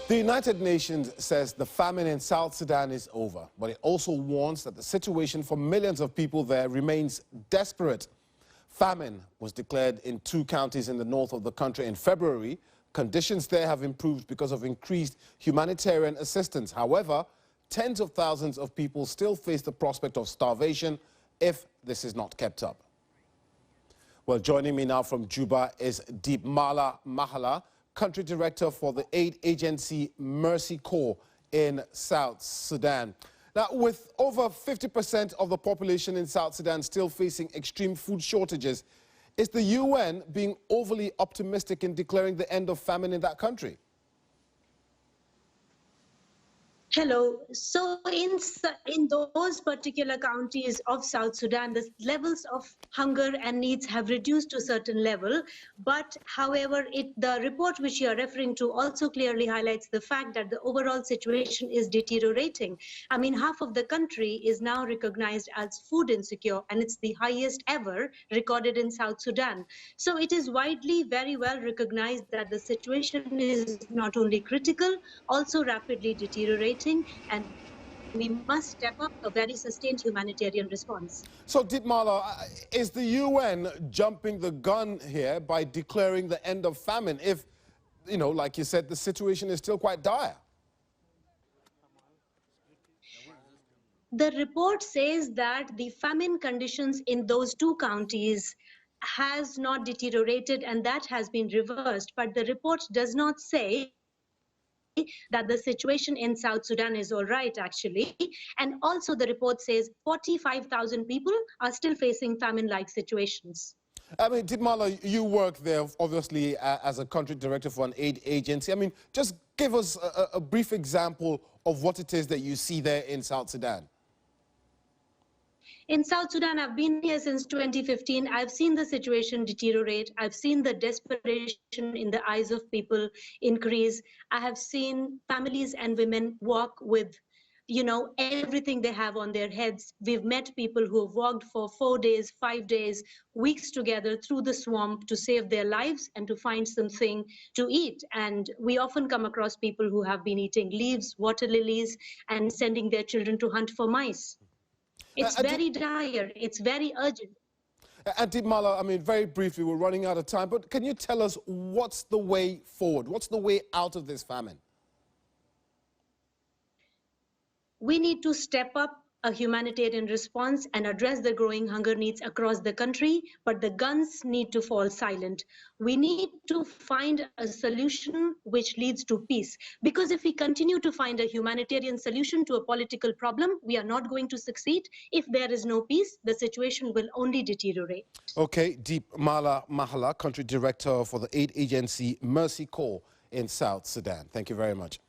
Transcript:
The United Nations says the famine in South Sudan is over, but it also warns that the situation for millions of people there remains desperate. Famine was declared in 2 counties in the north of the country in February. Conditions there have improved because of increased humanitarian assistance. However, tens of thousands of people still face the prospect of starvation if this is not kept up. Well, joining me now from Juba is Deepmala Mahla, Country Director for the aid agency Mercy Corps in South Sudan. Now, with over 50% of the population in South Sudan still facing extreme food shortages, is the UN being overly optimistic in declaring the end of famine in that country? Hello. So in those particular counties of South Sudan, the levels of hunger and needs have reduced to a certain level. But however, the report which you are referring to also clearly highlights the fact that the overall situation is deteriorating. I mean, half of the country is now recognized as food insecure, and it's the highest ever recorded in South Sudan. So it is widely very well recognized that the situation is not only critical, also rapidly deteriorating, and we must step up a very sustained humanitarian response. So, Deepmala, is the UN jumping the gun here by declaring the end of famine if, like you said, the situation is still quite dire? The report says that the famine conditions in those 2 counties has not deteriorated and that has been reversed, but the report does not say that the situation in South Sudan is all right, actually. And also the report says 45,000 people are still facing famine-like situations. I mean, Deepmala, you work there, obviously, as a country director for an aid agency. I mean, just give us a brief example of what it is that you see there in South Sudan. In South Sudan, I've been here since 2015. I've seen the situation deteriorate. I've seen the desperation in the eyes of people increase. I have seen families and women walk with, everything they have on their heads. We've met people who have walked for 4 days, 5 days, weeks together through the swamp to save their lives and to find something to eat. And we often come across people who have been eating leaves, water lilies, and sending their children to hunt for mice. It's very dire. It's very urgent. And Deepmala, I mean, very briefly, we're running out of time, but can you tell us what's the way forward? What's the way out of this famine? We need to step up a humanitarian response and address the growing hunger needs across the country, but the guns need to fall silent. We need to find a solution which leads to peace, because if we continue to find a humanitarian solution to a political problem, we are not going to succeed. If there is no peace, the situation will only deteriorate. Okay, Deepmala Mahla, Country Director for the aid agency Mercy Corps in South Sudan. Thank you very much.